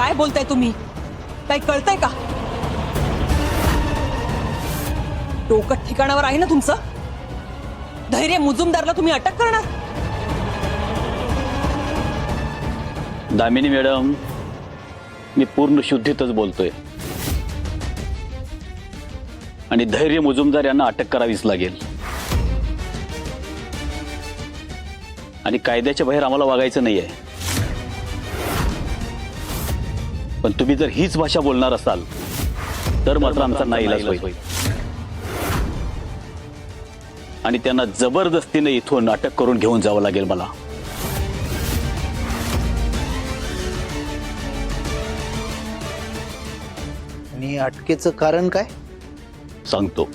काय बोलताय तुम्ही? काय कळतंय का? डोकं ठिकाणावर आहे ना तुमचं? धैर्य मुजुमदारला तुम्ही अटक करणार? दामिनी मॅडम, मी पूर्ण शुद्धीतच बोलतोय आणि धैर्य मुजुमदार यांना अटक करावीच लागेल आणि कायद्याच्या बाहेर आम्हाला वागायचं नाहीये. पण तुम्ही जर हीच भाषा बोलणार असाल तर मात्र आमचा नाईलाज होईल आणि त्यांना जबरदस्तीने इथून अटक करून घेऊन जावं लागेल मला. आणि अटकेचं कारण काय? सांगतो.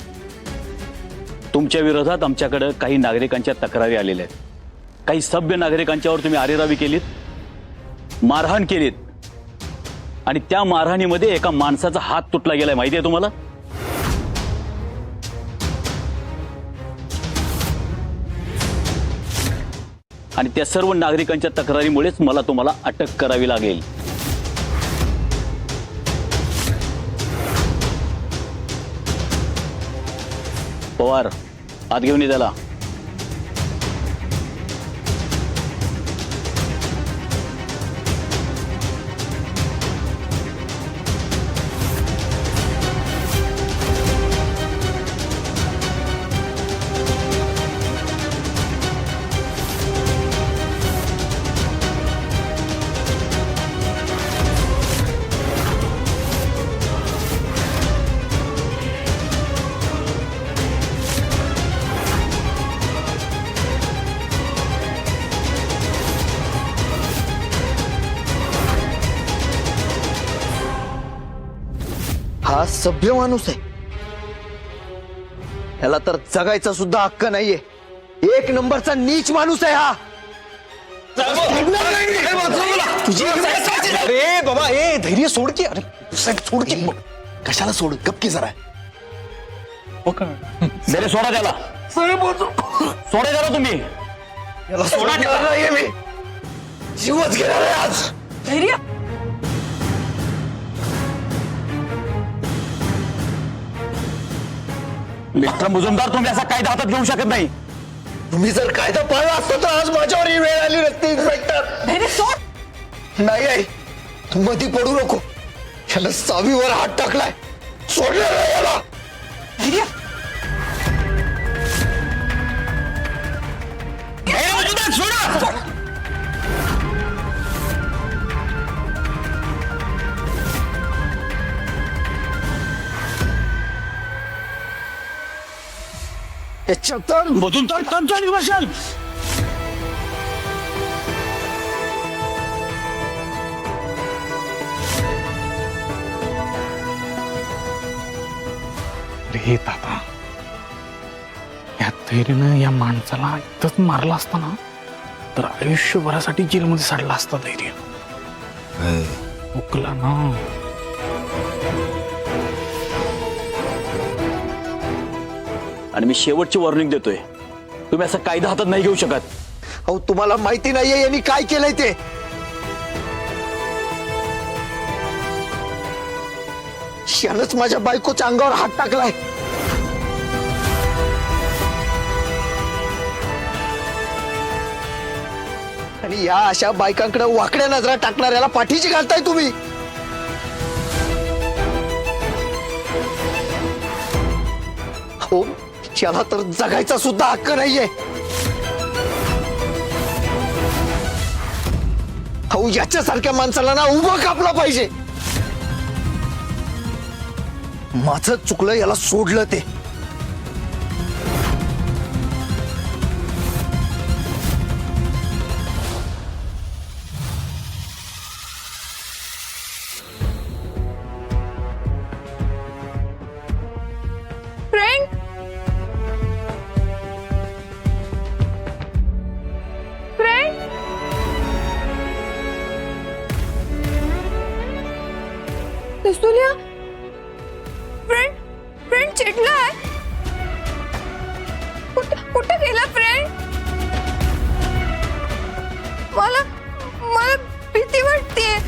तुमच्या विरोधात आमच्याकडे काही नागरिकांच्या तक्रारी आलेल्या आहेत. काही सभ्य नागरिकांच्यावर तुम्ही आरेरावी केलीत, मारहाण केलीत आणि त्या मारहाणीमध्ये एका माणसाचा हात तुटला गेलाय. माहिती आहे तुम्हाला? आणि त्या सर्व नागरिकांच्या तक्रारीमुळेच मला तुम्हाला अटक करावी लागेल. पवार, आत घेऊन ये त्याला. हा सभ्य माणूस आहे. ह्याला तर जगायचा सुद्धा हक्क नाहीये. एक नंबरचा नीच माणूस आहे हा. अरे बाबा, ए धैर्य सोड की. अरे सोड की. कशाला सोड? गप की जरा. मेरे सोडा त्याला. सोडा त्याला तुम्ही. याला सोडा नाहीये मी. जीवच घेणार आहे आज. धैर्य, मिस्टर मुजुमदार, तुम्ही असा कायदा हातात घेऊ शकत नाही. तुम्ही जर कायदा पाळला असता तर आज माझ्यावर ही वेळ आली नसती. इन्स्पेक्टर धैर्य सोड. नाही आई, तू मधी पडू नको. याला सावीवर हात टाकलाय. सोडलं नाही याला. धैर्य, याच्यात मुजुमदार कंटाळी बसाल. रे दादा, या धैर्यनं या माणसाला इथंच मारला असता ना तर आयुष्यभरासाठी जेलमध्ये साडला असता. धैर्य उकला ना. आणि मी शेवटची वॉर्निंग देतोय, तुम्ही असा कायदा हातात नाही घेऊ शकत. अहो, तुम्हाला माहिती नाहीये यांनी काय केलंय ते. यानंच माझ्या बायकोच्या अंगावर हात टाकलाय. आणि या अशा बायकांकडे वाकड्या नजरा टाकणाऱ्याला पाठीची घालताय तुम्ही. हो, याला तर जगायचा सुद्धा हक्क नाहीये. हो, याच्यासारख्या माणसाला ना उभं कापला पाहिजे. माझं चुकलं, याला सोडलं ते. फ्रेंड, फ्रेंड, कस्तुलिया, फ्रेंड, फ्रेंड चिडलाय. कुठे गेला फ्रेंड? मला भीती वाटतेय.